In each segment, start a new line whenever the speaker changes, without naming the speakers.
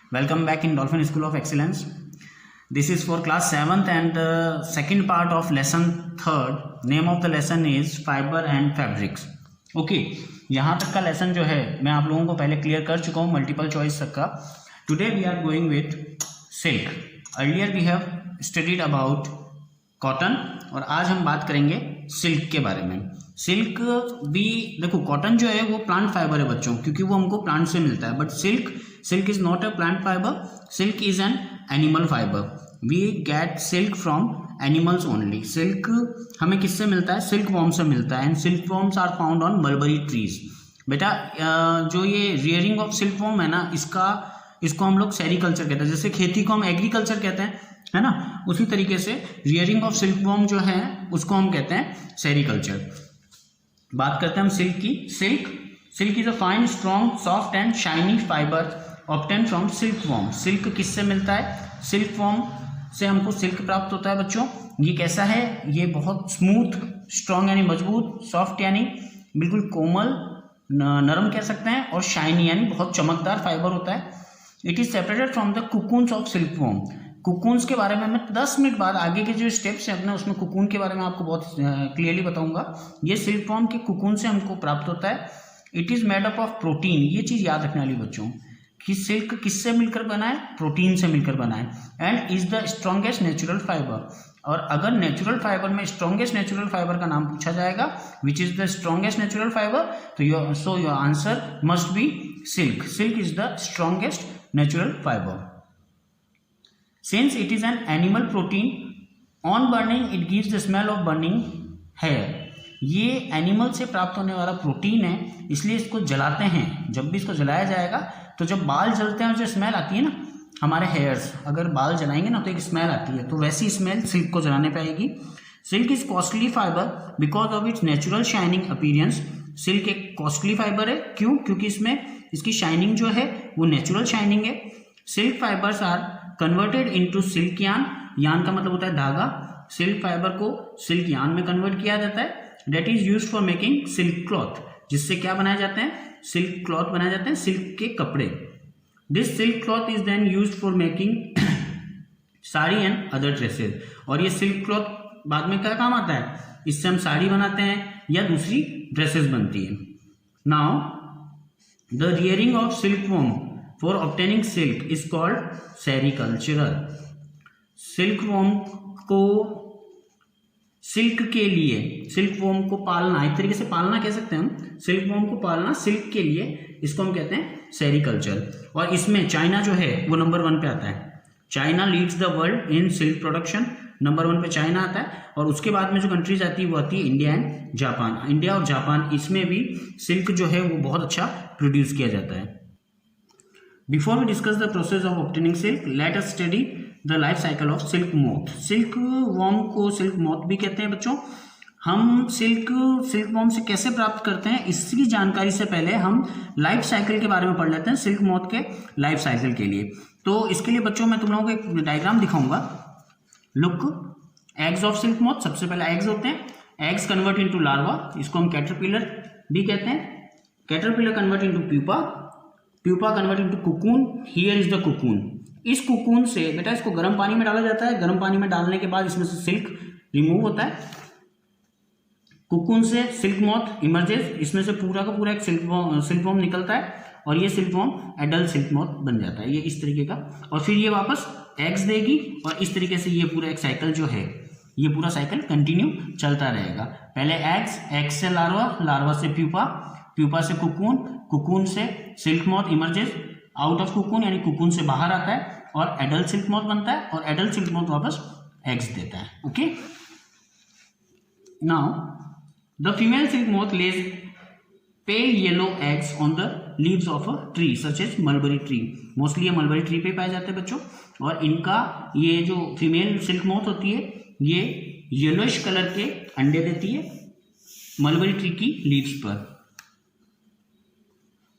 Welcome back in Dolphin School of Excellence. This is for class 7th and the second part of lesson 3rd. Name of the lesson is Fiber and Fabrics. Okay, यहाँ तक का lesson जो है मैं आप लोगों को पहले क्लियर कर चुका हूँ मल्टीपल चॉइस तक का. Today we are going with silk. Earlier we have studied about cotton और आज हम बात करेंगे सिल्क के बारे में. सिल्क भी देखो, कॉटन जो है वो प्लांट फाइबर है बच्चों, क्योंकि वो हमको प्लांट से मिलता है. But silk is not a plant fibre. Silk is an animal fibre. We get silk from animals only. Silk हमें किससे मिलता है? सिल्क वॉर्म से मिलता है. And silk worms are found on mulberry trees. बेटा जो ये रियरिंग ऑफ सिल्क वॉर्म है ना, इसको हम लोग सेरिकल्चर कहते हैं. जैसे खेती को हम एग्रीकल्चर कहते हैं, है ना, उसी तरीके से रियरिंग ऑफ सिल्क वॉर्म जो है उसको हम कहते हैं सेरिकल्चर. बात करते हैं हम सिल्क की. Silk is a fine, strong, soft and shiny fibre obtain from silk worm. Silk किससे मिलता है? सिल्क वॉर्म से हमको सिल्क प्राप्त होता है बच्चों. ये कैसा है? ये बहुत स्मूथ, स्ट्रॉन्ग यानी मजबूत, सॉफ्ट यानी बिल्कुल कोमल, नरम कह सकते हैं, और शाइनी यानी बहुत चमकदार फाइबर होता है. It is separated from the cocoons of silk worm. Cocoons के बारे में मैं 10 मिनट बाद आगे के जो स्टेप्स हैं अपने, उसमें कुकून के बारे में आपको बहुत क्लियरली बताऊंगा. ये सिल्क वॉर्म के कुकून से हमको प्राप्त होता है. It is made up of protein. ये चीज याद रखने वाली बच्चों कि सिल्क किससे मिलकर बना है? प्रोटीन से मिलकर बना है. And is the strongest natural fibre. और अगर नेचुरल फाइबर में स्ट्रॉन्गेस्ट नेचुरल फाइबर का नाम पूछा जाएगा, which is the strongest natural fibre, तो your answer must be silk. Silk is the strongest natural fibre. Since it is an animal protein, on burning it gives the smell of burning hair. ये animal से प्राप्त होने वाला protein है, इसलिए इसको जलाते हैं. जब भी इसको जलाया जाएगा तो जब बाल जलते हैं और जो स्मेल आती है ना हमारे हेयर्स, अगर बाल जलाएंगे ना तो एक स्मेल आती है, तो वैसी स्मेल सिल्क को जलाने पे आएगी. Silk is costly fibre because of its natural shining appearance. Silk एक कॉस्टली फाइबर है. क्यों? क्योंकि इसमें इसकी शाइनिंग जो है वो नेचुरल शाइनिंग है. Silk fibres are converted into silk yarn. Yarn का मतलब होता है धागा. सिल्क फाइबर को सिल्क यान में कन्वर्ट किया जाता है. That is used for making silk cloth. जिससे क्या बनाए जाते हैं? सिल्क क्लॉथ बनाए जाते हैं, सिल्क के कपड़े. This silk cloth is then used for making sari and other dresses. और ये सिल्क क्लॉथ बाद में क्या काम आता है? इससे हम साड़ी बनाते हैं या दूसरी ड्रेसेस बनती है. Now the rearing of silk warm for obtaining silk is called sericultural. Silk worm को, सिल्क के लिए, सिल्क वॉर्म को पालना, एक तरीके से पालना कह सकते हैं हम. सिल्क वॉर्म को पालना सिल्क के लिए, इसको हम कहते हैं सेरिकल्चर. और इसमें चाइना जो है वो नंबर 1 पे आता है. China leads the world in silk production. Number 1 पे चाइना आता है. और उसके बाद में जो कंट्रीज आती है वो आती है इंडिया एंड जापान. इंडिया और जापान, इसमें भी सिल्क जो है वो बहुत अच्छा प्रोड्यूस किया जाता है. Before we discuss the process of obtaining silk, let us study the life cycle of silk moth. Silk worm को सिल्क मोथ भी कहते हैं बच्चों. हम सिल्क वॉर्म से कैसे प्राप्त करते हैं, इसकी जानकारी से पहले हम लाइफ साइकिल के बारे में पढ़ लेते हैं. सिल्क मोथ के लाइफ साइकिल के लिए, तो इसके लिए बच्चों मैं तुम लोगों को एक डायग्राम दिखाऊंगा. Look, eggs of silk moth. सबसे पहले एग्स होते हैं. Eggs convert into larva. इसको हम कैटरपिलर भी कहते हैं. Caterpillar convert into pupa. Pupa convert into cocoon. Here is the cocoon. इस कुकून से बेटा इसको गर्म पानी में डाला जाता है. गर्म पानी में डालने के बाद इसमें से सिल्क रिमूव होता है. कुकून से सिल्क मॉथ इमर्जेस. इसमें से पूरा का पूरा एक सिल्क वॉर्म निकलता है और ये silk worm adult silk moth बन जाता है. ये इस तरीके का. और फिर ये वापस एग्स देगी और इस तरीके से ये पूरा एक साइकिल जो है, ये पूरा साइकिल कंटिन्यू चलता रहेगा. पहले एग्स से लार्वा, लार्वा से प्यूपा, प्यूपा से कुकून, कुकून से silk moth emerges out of cocoon, यानी कुकून से बाहर आता है और एडल्ट सिल्क मॉथ बनता है और एडल्ट सिल्क मॉथ वापस एग्स देता है. Okay, now the female silk moth lays pale yellow eggs on the leaves of a tree such as mulberry tree. Mostly ये मलबरी ट्री पे पाए जाते हैं बच्चों. और इनका ये जो फीमेल सिल्क मॉथ होती है ये येलोइश कलर के अंडे देती है मलबरी ट्री की लीव्स पर.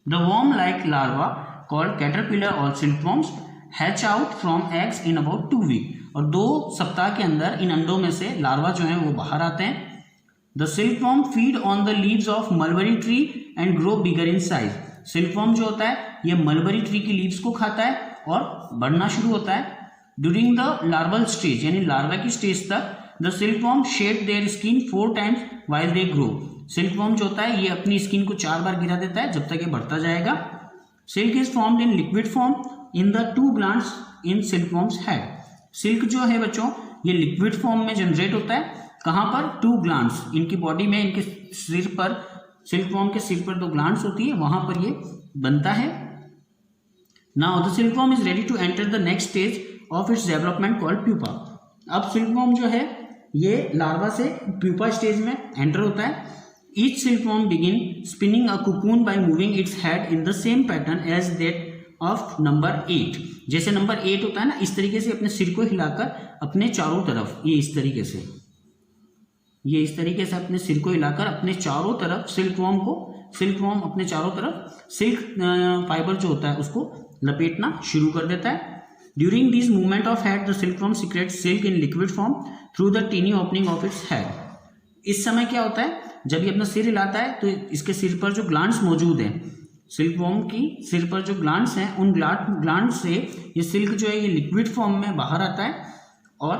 The worm-like larva called caterpillar or silkworms hatch out from eggs in about 2 weeks. और 2 सप्ताह के अंदर इन अंडों में से लार्वा जो है वो बाहर आते हैं. The silkworm feed on the leaves of mulberry tree and grow bigger in size. Silkworm जो होता है ये मलबरी ट्री की लीव्स को खाता है और बढ़ना शुरू होता है। ड्यूरिंग द लार्वल स्टेज यानी लार्वा की स्टेज तक the silkworm shade their skin 4 times while they grow. Silkworm जो होता है ये अपनी स्किन को 4 बार गिरा देता है जब तक ये बढ़ता जाएगा। Silk is formed in liquid form in the 2 glands in silkworm's head. Silk जो है बच्चों ये लिक्विड फॉर्म में जनरेट होता है, कहाँ पर? 2 ग्लैंड्स, इनकी बॉडी में, इनके सिर पर, सिल्कवॉर्म के सिर पर 2 ग्लैंड्स होती है, वहां पर ये बनता है। Now the silkworm is ready to enter the next stage of its development called pupa. अब सिल्कवॉर्म जो है ये लार्वा से प्यूपा स्टेज में एंटर होता है। Each silkworm begin spinning a cocoon by moving its head in the same pattern as that of number 8। जैसे number 8 होता है ना, इस तरीके से अपने सिर को हिलाकर अपने चारों तरफ, ये इस तरीके से, ये इस तरीके से अपने सिर को हिलाकर अपने चारों तरफ सिल्कवॉर्म अपने चारों तरफ सिल्क फाइबर जो होता है उसको लपेटना शुरू कर देता है। During this movement of head the silkworm secrets silk in liquid form through the tiny opening of its head. इस समय क्या होता है, जब ये अपना सिर हिलाता है तो इसके सिर पर जो ग्लैंड्स मौजूद हैं, सिल्कवॉर्म की सिर पर जो ग्लैंड्स हैं, उन ग्लैंड से ये सिल्क जो है ये लिक्विड फॉर्म में बाहर आता है और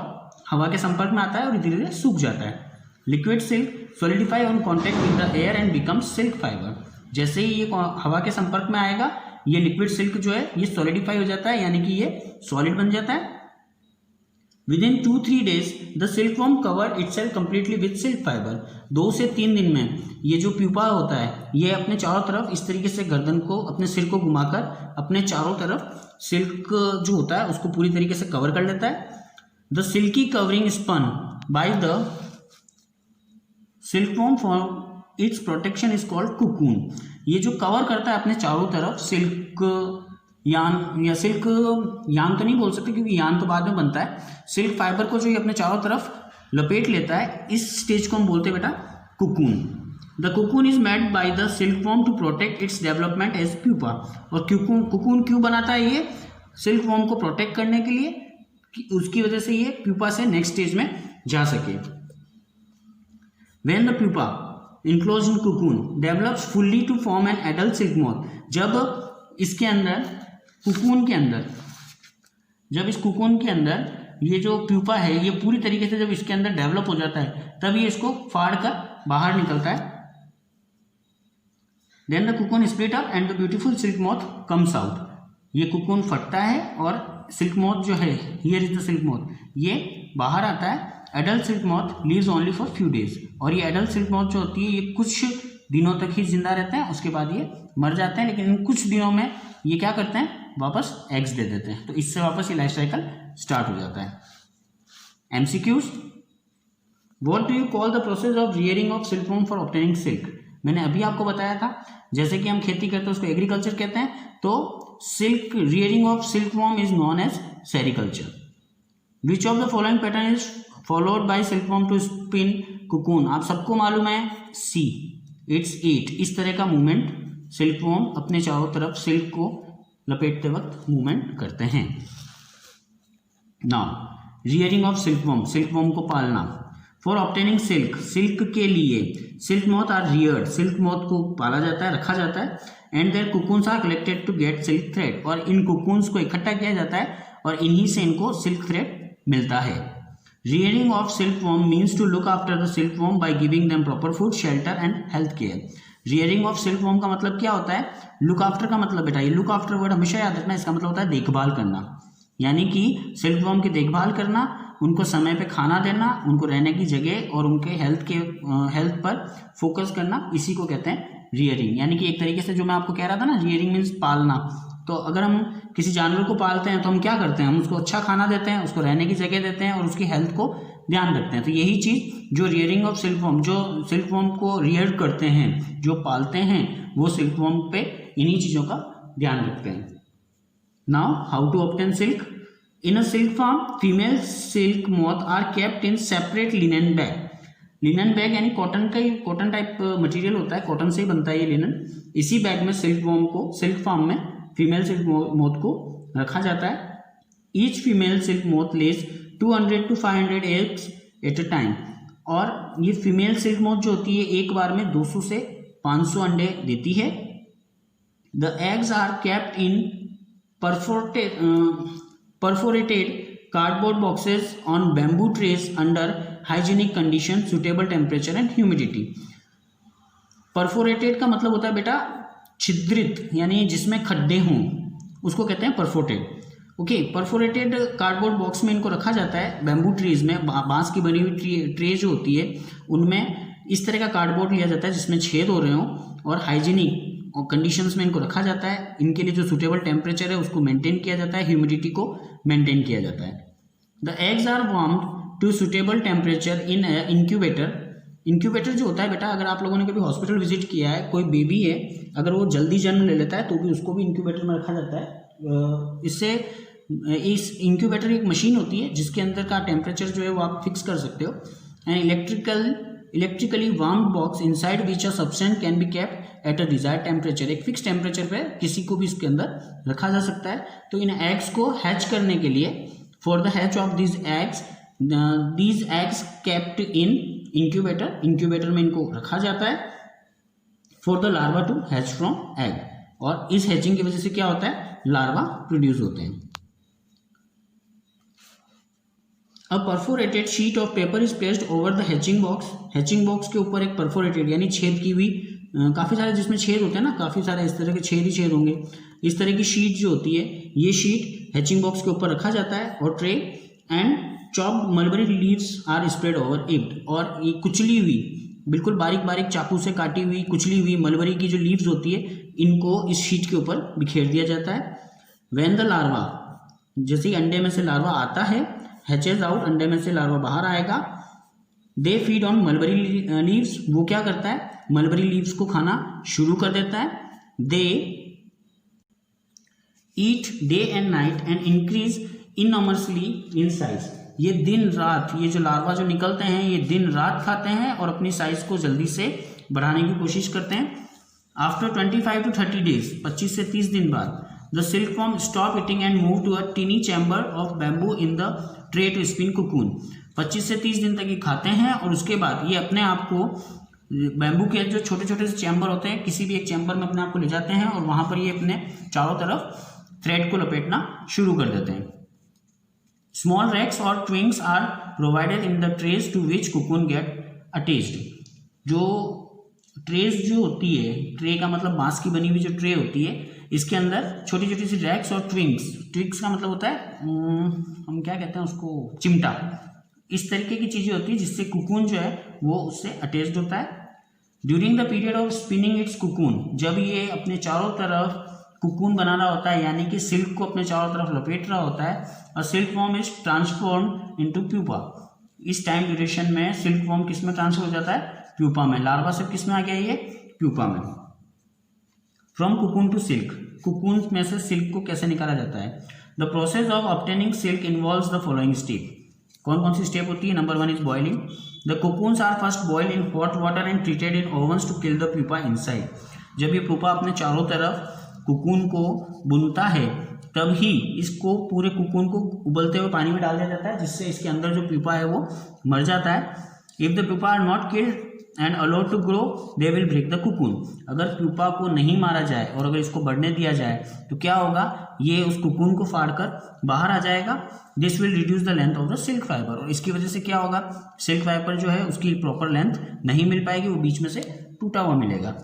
हवा के संपर्क में आता है और धीरे धीरे सूख जाता है। Liquid silk solidify on contact with the air and become silk fibre. जैसे ही ये हवा के संपर्क में आएगा ये लिक्विड सिल्क जो है ये सॉलिडिफाई हो जाता है, यानी कि ये सॉलिड बन जाता है। Within 2-3 days the silkworm cover itself completely with silk fibre. 2 से 3 दिन में ये जो प्यूपा होता है ये अपने चारों तरफ इस तरीके से गर्दन को, अपने सिर को घुमाकर अपने चारों तरफ सिल्क जो होता है उसको पूरी तरीके से कवर कर लेता है। The silky covering spun by the silkworm for its protection is called cocoon. ये जो कवर करता है अपने चारों तरफ सिल्क यान, या सिल्क यान तो नहीं बोल सकते क्योंकि यान तो बाद में बनता है, सिल्क फाइबर को जो ये अपने चारों तरफ लपेट लेता है, इस स्टेज को हम बोलते हैं बेटा cocoon. The cocoon is made by the silkworm to protect its development as pupa. और कोकून क्यों बनाता है ये? सिल्कवॉर्म को प्रोटेक्ट करने के लिए, उसकी वजह से ये प्यूपा से नेक्स्ट स्टेज में जा सके। When the pupa enclosed in cocoon develops fully to form an adult silk moth. जब इसके अंदर कोकून के अंदर, जब इस कोकून के अंदर ये जो प्यूपा है ये पूरी तरीके से जब इसके अंदर डेवलप हो जाता है तब ये इसको फाड़ कर बाहर निकलता है। Then the cocoon split up and the beautiful silk moth comes out. ये कोकून फटता है और सिल्क मॉथ जो है, here is the silk moth, ये बाहर आता है। Adult silk moth lives only for few days. और ये एडल्ट सिल्क मॉथ जो होती है ये कुछ दिनों तक ही जिंदा रहते हैं, उसके बाद ये मर जाते हैं। लेकिन इन कुछ दिनों में ये क्या करते हैं, वापस एग्स दे देते हैं, तो इससे वापस ये लाइफ साइकिल स्टार्ट हो जाता है। MCQs, what do you call the process of rearing of silkworm for obtaining silk. मैंने अभी आपको बताया था, जैसे कि हम खेती करते हैं उसको एग्रीकल्चर कहते हैं, तो silk rearing of silkworm is known as sericulture. Which of the following pattern is followed by silkworm to spin cocoon. आप सबको मालूम है C, इट्स 8। इस तरह का मूवमेंट सिल्कवॉर्म अपने चारों तरफ सिल्क को लपेटते वक्त मूवमेंट करते हैं। Now rearing of silkworm, silkworm को पालना। फॉर ऑब्टेनिंग सिल्क, सिल्क के लिए silk moth are reared, silk moth को पाला जाता है, रखा जाता है। And their cocoons are collected to get silk thread, और इन कोकून्स को इकट्ठा किया जाता है और इन्हीं से इनको सिल्क थ्रेड मिलता है। Rearing of silkworm means to look after the silkworm by giving them proper food, shelter and health care. Rearing of silkworm का मतलब क्या होता है? लुक आफ्टर का मतलब बेटा, ये लुक आफ्टर वर्ड हमेशा याद रखना, इसका मतलब होता है देखभाल करना, यानी कि सिल्कवॉर्म की देखभाल करना, उनको समय पे खाना देना, उनको रहने की जगह और उनके हेल्थ पर फोकस करना, इसी को कहते हैं रियरिंग। यानी कि एक तरीके से जो मैं आपको कह रहा था ना, रियरिंग मीन्स पालना। तो अगर हम किसी जानवर को पालते हैं तो हम क्या करते हैं, हम उसको अच्छा खाना देते हैं, उसको रहने की जगह देते हैं और उसकी हेल्थ को ध्यान रखते हैं। तो यही चीज़ जो रियरिंग ऑफ सिल्कवॉर्म, जो सिल्कवॉर्म को रियर करते हैं, जो पालते हैं, वो सिल्कवॉर्म पे इन्हीं चीज़ों का ध्यान रखते हैं। Now how to obtain silk. In a silk farm female silk moth are kept in separate linen bag. Linen bag यानी कॉटन का ही, कॉटन टाइप मटेरियल होता है, कॉटन से ही बनता है ये लिनन। इसी बैग में सिल्कवॉर्म को, सिल्क फार्म में फीमेल सिल्क मॉथ को रखा जाता है। Each female silk moth lays 200 to 500 eggs at a time. और ये फीमेल सिल्क मॉथ जो होती है एक बार में 200 से 500 अंडे देती है। The eggs are kept in perforated cardboard boxes on bamboo trays under hygienic condition, suitable temperature and humidity. Perforated का मतलब होता है बेटा छिद्रित, यानी जिसमें खड्डे हों, उसको कहते हैं perforated. Okay, perforated cardboard box में इनको रखा जाता है. बैम्बू ट्रीज में, बांस की बनी हुई ट्रे जो होती है उनमें इस तरह का कार्डबोर्ड लिया जाता है जिसमें छेद हो रहे हों, और हाइजीनिक और कंडीशंस में इनको रखा जाता है. इनके लिए जो सूटेबल टेम्परेचर है उसको मेंटेन किया जाता है, ह्यूमिडिटी को मेंटेन किया जाता है. The eggs are warmed to suitable temperature in incubator. Incubator जो होता है बेटा, अगर आप लोगों ने कभी हॉस्पिटल विजिट किया है, कोई बेबी है अगर वो जल्दी जन्म ले लेता है तो भी उसको भी इंक्यूबेटर में रखा जाता है. इससे इस इंक्यूबेटर एक मशीन होती है जिसके अंदर का टेम्परेचर जो है वो आप फिक्स कर सकते हो. And electrically warmed box inside which a substance can be kept at a desired temperature. एक फिक्स टेम्परेचर पे किसी को भी इसके अंदर रखा जा सकता है. तो इन एग्स को हैच करने के लिए, for the hatch of these eggs kept in incubator, incubator में इनको रखा जाता है. For the larva to hatch from egg, और इस हैचिंग की वजह से क्या होता है, लार्वा प्रोड्यूस होते हैं. A perforated sheet of paper is placed over the hatching box. Hatching box के ऊपर एक परफोरेटेड यानी छेद की हुई, काफ़ी सारे जिसमें छेद होते हैं ना, काफ़ी सारे इस तरह के छेद ही छेद होंगे, इस तरह की शीट जो होती है, ये शीट हैचिंग बॉक्स के ऊपर रखा जाता है. और tray and chopped mulberry leaves are spread over it. और ये कुचली हुई, बिल्कुल बारीक बारीक चाकू से काटी हुई कुचली हुई मलबरी की जो लीव्स होती है, इनको इस शीट के ऊपर बिखेर दिया जाता है. व्हेन द लार्वा, जैसे ही अंडे में से लार्वा आता है, हैचेज आउट, अंडे में से लार्वा बाहर आएगा. They feed on mulberry leaves. वो क्या करता है, मलबरी लीव्स को खाना शुरू कर देता है. They eat day and night and increase enormously in size. ये दिन रात, ये जो लार्वा जो निकलते हैं ये दिन रात खाते हैं और अपनी साइज को जल्दी से बढ़ाने की कोशिश करते हैं. आफ्टर 25 to 30 days, 25 से 30 दिन बाद, the silkworm stop eating and move to a tiny chamber of bamboo in the tray to spin cocoon. 25 से 30 दिन तक ये खाते हैं और उसके बाद ये अपने आप को बैम्बू के जो छोटे छोटे से चैम्बर होते हैं, किसी भी एक चैम्बर में अपने आप को ले जाते हैं और वहां पर ये अपने चारों तरफ थ्रेड को लपेटना शुरू कर देते हैं. स्मॉल रैक्स और twigs are provided in the trays to which cocoon get attached. जो ट्रेज जो होती है, ट्रे का मतलब बांस की बनी हुई जो ट्रे होती है, इसके अंदर छोटी छोटी सी रैक्स और ट्विंग्स का मतलब होता है हम क्या कहते हैं उसको, चिमटा. इस तरीके की चीजें होती है जिससे कुकून जो है वो उससे अटैच्ड होता है. During the period of spinning its cocoon, जब ये अपने चारों तरफ कुकून बना रहा होता है, यानी कि सिल्क को अपने चारों तरफ लपेट रहा होता है, और silk worm is transform into pupa. इस टाइम ड्यूरेशन में सिल्क वॉर्म किस में ट्रांसफर हो जाता है, प्यूपा में. लार्वा से किस में आ गया, ये प्यूपा में. From cocoon to silk, cocoon में से सिल्क को कैसे निकाला जाता है. The process of obtaining silk involves the following step. कौन कौन सी स्टेप होती है. Number 1 is boiling. The cocoons are first boiled in hot water and treated in ovens to kill the pupa inside. जब ये प्यूपा अपने चारों तरफ कुकून को बुनता है तब ही इसको पूरे कुकून को उबलते हुए पानी में डाल दिया जाता है, जिससे इसके अंदर जो प्यूपा है वो मर जाता है. If the pupa are not killed and allowed to grow they will break the cocoon. अगर प्यूपा को नहीं मारा जाए और अगर इसको बढ़ने दिया जाए तो क्या होगा, ये उस कुकून को फाड़कर बाहर आ जाएगा. This will reduce the length of the silk fibre. और इसकी वजह से क्या होगा, सिल्क फाइबर जो है उसकी प्रॉपर लेंथ नहीं मिल पाएगी, वो बीच में से टूटा हुआ मिलेगा.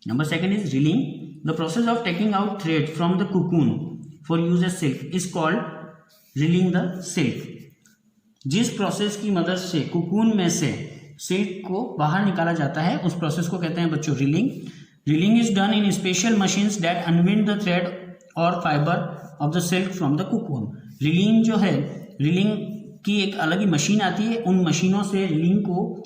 Number 2 is reeling. The process of taking out thread from the cocoon for use as silk is called reeling the silk. जिस प्रोसेस की मदद से कुकून में से सिल्क को बाहर निकाला जाता है उस प्रोसेस को कहते हैं बच्चों reeling. Reeling is done in special machines that unwind the thread और fibre of the silk from the cocoon. Reeling जो है, रीलिंग की एक अलग ही मशीन आती है, उन मशीनों से रीलिंग को,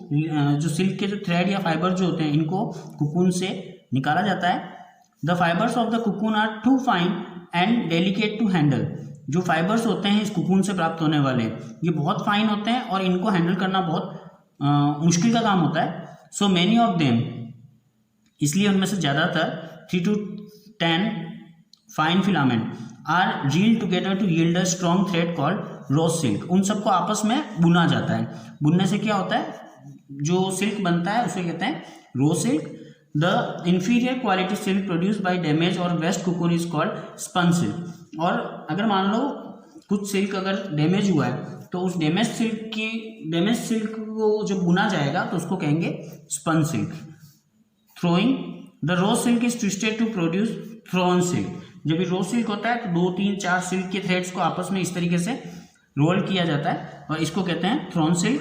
जो सिल्क के जो थ्रेड या फाइबर जो होते हैं इनको कुकून से निकाला जाता है. The fibres of the cocoon are too fine and delicate to handle. जो फाइबर्स होते हैं इस कुकून से प्राप्त होने वाले, ये बहुत फाइन होते हैं और इनको हैंडल करना बहुत मुश्किल का काम होता है. सो मेनी ऑफ देम, इसलिए उनमें से ज़्यादातर 3 to 10 fine filament are reeled together to yield a strong thread called raw silk. उन सबको आपस में बुना जाता है. बुनने से क्या होता है, जो सिल्क बनता है उसे कहते हैं raw silk. The inferior quality silk produce by damage और waste cocoon is called spun silk. और अगर मान लो कुछ सिल्क अगर डैमेज हुआ है तो उस डैमेज सिल्क को जब बुना जाएगा तो उसको कहेंगे spun silk. Throwing, the raw silk is twisted to produce thrown silk. जब रो सिल्क होता है तो 2, 3, 4 सिल्क के थ्रेड्स को आपस में इस तरीके से रोल किया जाता है और इसको कहते हैं thrown silk.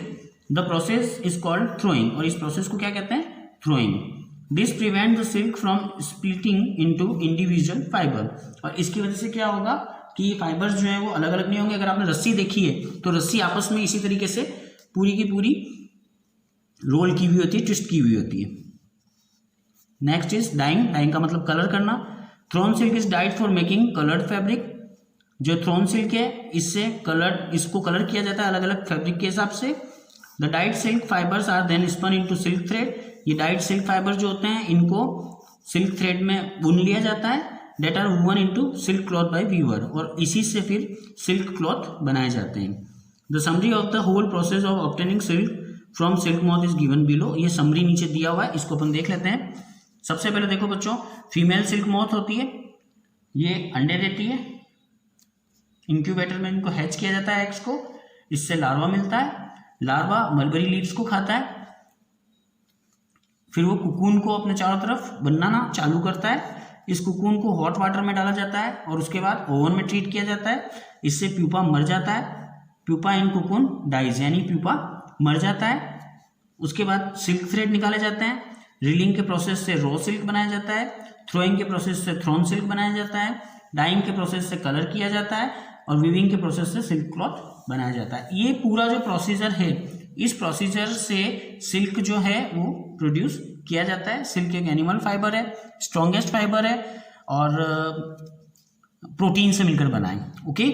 The process is called throwing, और इस प्रोसेस को क्या कहते हैं? Throwing. This prevent the silk from splitting into individual fibre. और इसकी वजह से क्या होगा कि फाइबर्स जो है वो अलग अलग नहीं होंगे। अगर आपने रस्सी देखी है तो रस्सी आपस में इसी तरीके से पूरी की पूरी रोल की हुई होती है, ट्विस्ट की हुई होती है। Next is dying. डाइंग का मतलब कलर करना। Thrown silk is dyed for making coloured fabric. जो थ्रोन सिल्क है इसको कलर किया जाता है अलग अलग फैब्रिक के हिसाब से। The dyed silk fibres are then spun into silk thread. ये डाइड सिल्क फाइबर जो होते हैं इनको सिल्क थ्रेड में बुन लिया जाता है। That are woven into silk cloth by weaver, और इसी से फिर सिल्क क्लॉथ बनाए जाते हैं। The summary of the whole process of obtaining silk from silk moth is given below. ये समरी नीचे दिया हुआ है, इसको अपन देख लेते हैं। सबसे पहले देखो बच्चों, फीमेल सिल्क मॉथ होती है, ये अंडे देती है, इंक्यूबेटर में इनको हैच किया जाता है एग्स को, इससे लार्वा मिलता है। लार्वा मलबरी लीव्स को खाता है, फिर वो कुकून को अपने चारों तरफ बनाना चालू करता है। इस कुकून को हॉट वाटर में डाला जाता है और उसके बाद ओवन में ट्रीट किया जाता है। इससे प्यूपा मर जाता है। प्यूपा इन कुकून डाइज, यानी प्यूपा मर जाता है। उसके बाद सिल्क थ्रेड निकाले जाते हैं। रीलिंग के प्रोसेस से रो सिल्क बनाया जाता है। थ्रोइंग के प्रोसेस से थ्रोन सिल्क बनाया जाता है। डाइंग के प्रोसेस से कलर किया जाता है और वीविंग के प्रोसेस से सिल्क क्लॉथ बनाया जाता है। ये पूरा जो प्रोसीजर है, इस प्रोसीजर से सिल्क जो है वो प्रोड्यूस किया जाता है। सिल्क एक एनिमल फाइबर है, स्ट्रॉन्गेस्ट फाइबर है और प्रोटीन से मिलकर बना है। Okay,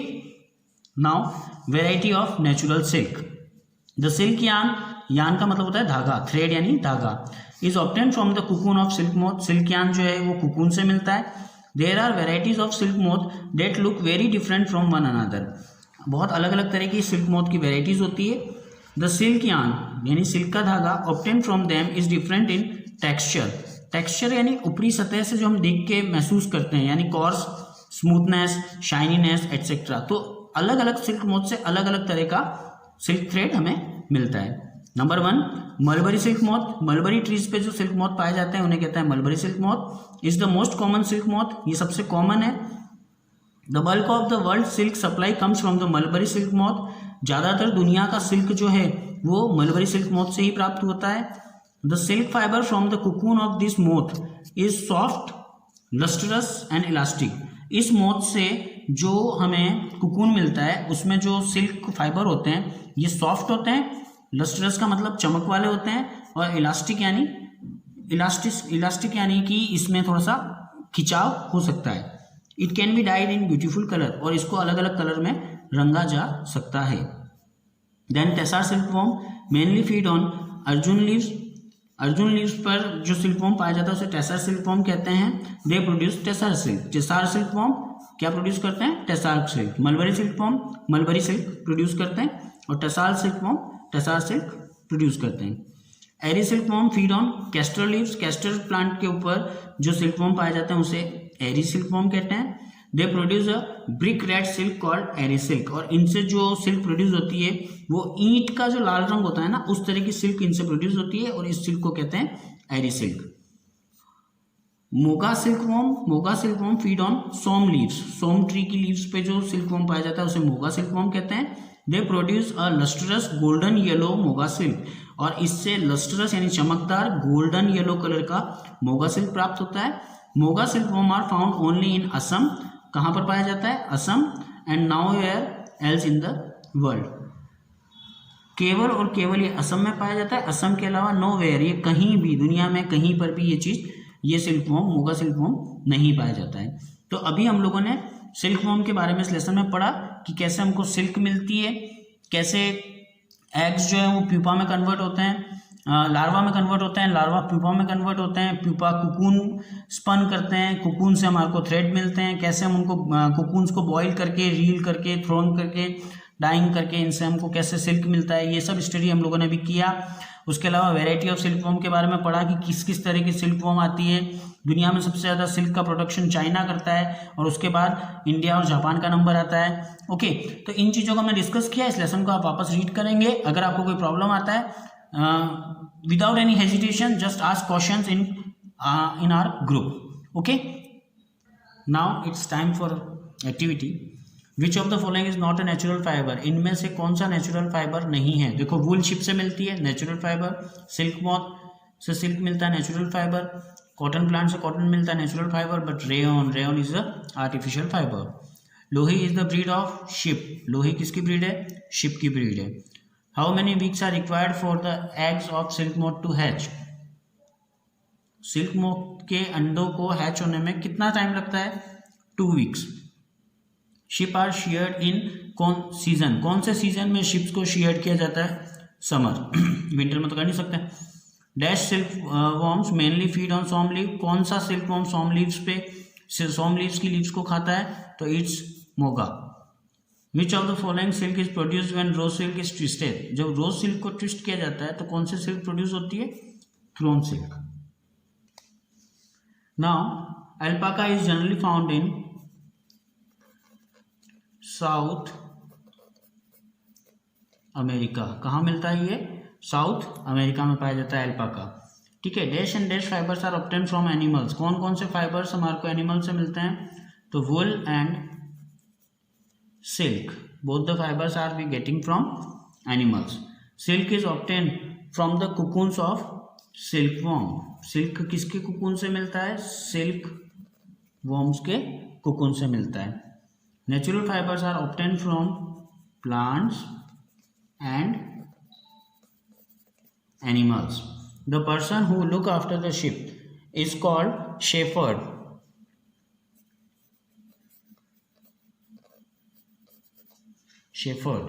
now variety of natural silk. The silk yarn, yarn का मतलब होता है धागा, थ्रेड यानी धागा, is obtain from the cocoon of silk moth. Silk yarn जो है वो कुकून से मिलता है। There are varieties of silk moth that look very different from one another. बहुत अलग अलग तरह की सिल्क मोथ की वेराइटीज होती है। द सिल्क यार्न यानी सिल्क का धागा obtain from them is different in texture. Texture यानी ऊपरी सतह से जो हम देख के महसूस करते हैं, यानी कॉर्स, स्मूथनेस, शाइनीनेस एटसेट्रा। तो अलग अलग सिल्क मोथ से अलग अलग तरह का सिल्क थ्रेड हमें मिलता है। Number 1, mulberry silk moth. Mulberry trees पे जो सिल्क मोथ पाए जाते हैं उन्हें कहते हैं mulberry silk moth. Is the most common silk moth, ये सबसे कॉमन है। The bulk of the world silk supply comes from the mulberry silk moth. ज़्यादातर दुनिया का सिल्क जो है वो मलबरी सिल्क मोथ से ही प्राप्त होता है। The silk fibre from the cocoon of this moth is soft, lustrous and elastic. इस मोथ से जो हमें कुकून मिलता है उसमें जो सिल्क फाइबर होते हैं ये सॉफ्ट होते हैं, लस्ट्रस का मतलब चमक वाले होते हैं, और इलास्टिक यानी कि इसमें थोड़ा सा खिंचाव हो सकता है। It can be died in beautiful colour, और इसको अलग अलग कलर में रंगा जा सकता है। Then tasar silkworm mainly feed on Arjun leaves. Arjun leaves पर जो सिल्कवॉर्म पाया जाता है उसे टेसार सिल्कवॉर्म कहते हैं। They produce tasar silk. Tasar silkworm क्या प्रोड्यूस करते हैं? Tasar silk. Mulberry silkworm mulberry silk produce करते हैं, और tasar silkworm tasar silk produce करते हैं। Eri silkworm feed on castor leaves. Castor plant के ऊपर जो सिल्कवॉर्म पाए जाते हैं उसे एरी सिल्कवॉर्म कहते हैं। They produce a brick red silk called eri silk, और इनसे जो सिल्क प्रोड्यूस होती है वो ईंट का जो लाल रंग होता है ना, उस तरह की सिल्क इनसे प्रोड्यूस होती है, और इस सिल्क को कहते हैं eri silk. Muga silkworm feed on som leaves. Som tree की लीव्स पे जो सिल्कवॉर्म पाया जाता है उसे मोगा सिल्कवॉर्म कहते हैं। They produce a lustrous golden yellow Moga silk, और इससे लस्ट्रस यानी चमकदार गोल्डन येलो कलर का मोगा सिल्क प्राप्त होता है। Muga silkworm are found only in Assam. कहाँ पर पाया जाता है? Assam, and nowhere else in the world. केवल और केवल ये असम में पाया जाता है, असम के अलावा नो वेयर, ये कहीं भी दुनिया में कहीं पर भी ये सिल्कवॉर्म मोगा सिल्कवॉर्म नहीं पाया जाता है। तो अभी हम लोगों ने सिल्कवॉर्म के बारे में इस लेसन में पढ़ा कि कैसे हमको सिल्क मिलती है, कैसे एग्स जो है वो प्यूपा में कन्वर्ट होते हैं, लार्वा में कन्वर्ट होते हैं, लार्वा प्यूपा में कन्वर्ट होते हैं, प्यूपा कुकून स्पन करते हैं, कुकून से हमारे को थ्रेड मिलते हैं, कैसे हम उनको कुकून्स को बॉईल करके, रील करके, थ्रोन करके, डाइंग करके इनसे हमको कैसे सिल्क मिलता है, ये सब स्टडी हम लोगों ने भी किया। उसके अलावा वेराइटी ऑफ सिल्क वॉर्म के बारे में पढ़ा कि किस किस तरह की सिल्क वॉर्म आती है। दुनिया में सबसे ज़्यादा सिल्क का प्रोडक्शन चाइना करता है और उसके बाद इंडिया और जापान का नंबर आता है। ओके, तो इन चीज़ों को हमने डिस्कस किया। इस लेसन को आप वापस रीड करेंगे। अगर आपको कोई प्रॉब्लम आता है, without any hesitation just ask questions in our group. Okay, now it's time for activity. Which of the following is not a natural fibre? इनमें से कौन सा नेचुरल फाइबर नहीं है? देखो, वूल शिप से मिलती है, नेचुरल फाइबर। सिल्क मॉथ से सिल्क मिलता है, नेचुरल फाइबर। कॉटन प्लांट से कॉटन मिलता है, natural fibre. But rayon is a artificial fibre. Lohi is the breed of sheep. Lohi किसकी ब्रीड है? शिप की ब्रीड है। How many weeks are required for the eggs of silk moth to hatch? Silk moth के अंडों को hatch होने में कितना टाइम लगता है? 2 weeks. Sheep are sheared in कौन सीजन? कौन से सीजन में शिप्स को शेयर किया जाता है? समर। विंटर में तो कर नहीं सकते। Dash silk worms mainly feed on som leaf. कौन सा सिल्क वॉर्म सॉम लीव्स पे, सॉम लीव्स की लीव्स को खाता है? तो it's muga. Which of the following silk is produced when raw silk is twisted? जब रोज सिल्क को ट्विस्ट किया जाता है तो कौन सी सिल्क प्रोड्यूस होती है? Thrown silk. Now alpaca is generally found in South America. कहाँ मिलता है ये? साउथ अमेरिका में पाया जाता है अल्पाका। ठीक है। Dash and dash fibres are obtain from animals. कौन कौन से फाइबर्स हमारे को एनिमल से मिलते हैं? तो wool and silk, both the fibres are we getting from animals. Silk is obtain from the cocoons of silk worm. Silk किसके कुकून से मिलता है? सिल्क वॉर्म्स के कुकून से मिलता है। Natural fibres are obtain from plants and animals. The person who look after the sheep is called shepherd. Shepherd.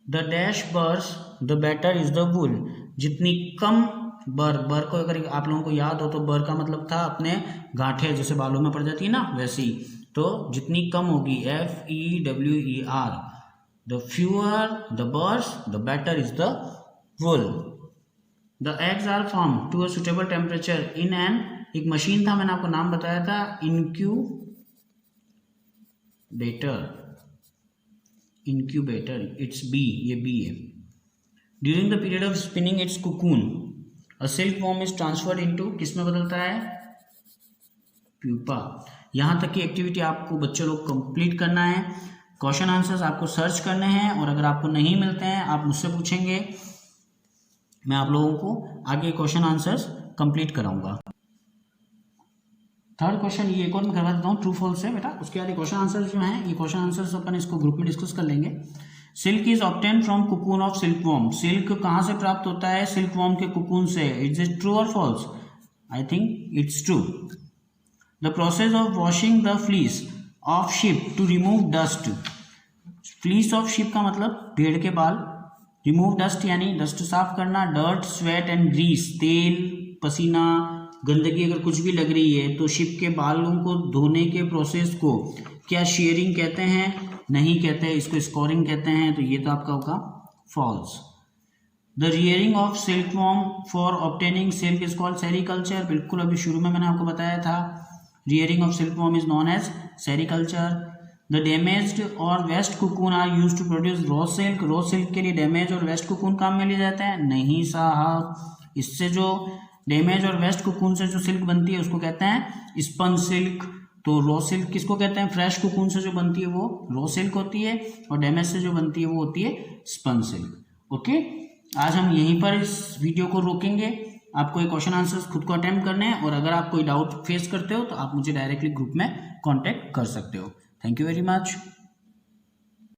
The dash burrs the better is the wool. जितनी कम बर को अगर आप लोगों को याद हो तो बर का मतलब था अपने गांठें जैसे बालों में पड़ जाती है ना, वैसी। तो जितनी कम होगी, FEWER, the fewer the burrs the better is the wool. The eggs are form to a suitable temperature in an, एक मशीन था, मैंने आपको नाम बताया था, इंक्यूबेटर, इट्स बी, ये बी है। During the period of spinning its cocoon a silk worm is transferred into, किस में बदलता है? प्यूपा। यहाँ तक की एक्टिविटी आपको बच्चे लोग कंप्लीट करना है। क्वेश्चन आंसर्स आपको सर्च करने हैं और अगर आपको नहीं मिलते हैं आप मुझसे पूछेंगे, मैं आप लोगों को आगे क्वेश्चन आंसर्स कंप्लीट कराऊंगा। थर्ड क्वेश्चन ये एक और मैं करवा देता हूँ, ट्रू फॉल्स है बेटा। उसके बाद क्वेश्चन आंसर्स जो हैं, ये क्वेश्चन आंसर्स अपन इसको ग्रुप में डिस्कस कर लेंगे। Silk is obtain from cocoon of silk worm. Silk कहाँ से प्राप्त होता है? सिल्क वॉर्म के कुकून से। इट्स इज ट्रू और false? I think it's true. The process of washing the fleece of sheep to remove dust. Fleece of sheep का मतलब भेड़ के बाल। रिमूव डस्ट यानी डस्ट साफ करना। डर्ट, स्वेट एंड ग्रीस, तेल, पसीना, गंदगी अगर कुछ भी लग रही है तो शिप के बालों को धोने के प्रोसेस को क्या शेयरिंग कहते हैं? नहीं कहते, इसको स्कोरिंग कहते हैं। तो ये तो आपका होगा false. The rearing of silk worm for obtaining silk is called sericulture. बिल्कुल अभी शुरू में मैंने आपको बताया था, rearing of silk worm is known as sericulture. The damaged और waste cocoon are used to produce raw silk. Raw silk के लिए डैमेज और वेस्ट कुकून काम में लिए जाते हैं? नहीं साहब, इससे जो डैमेज और वेस्ट कुकून से जो सिल्क बनती है उसको कहते हैं स्पन सिल्क। तो रॉ सिल्क किसको कहते हैं? फ्रेश कुकून से जो बनती है वो रॉ सिल्क होती है और डैमेज से जो बनती है वो होती है स्पन सिल्क। ओके, आज हम यहीं पर इस वीडियो को रोकेंगे। आपको ये क्वेश्चन आंसर्स खुद को अटेम्प्ट करने हैं और अगर आप कोई डाउट फेस करते हो तो आप मुझे डायरेक्टली ग्रुप में कांटेक्ट कर सकते हो। Thank you very much.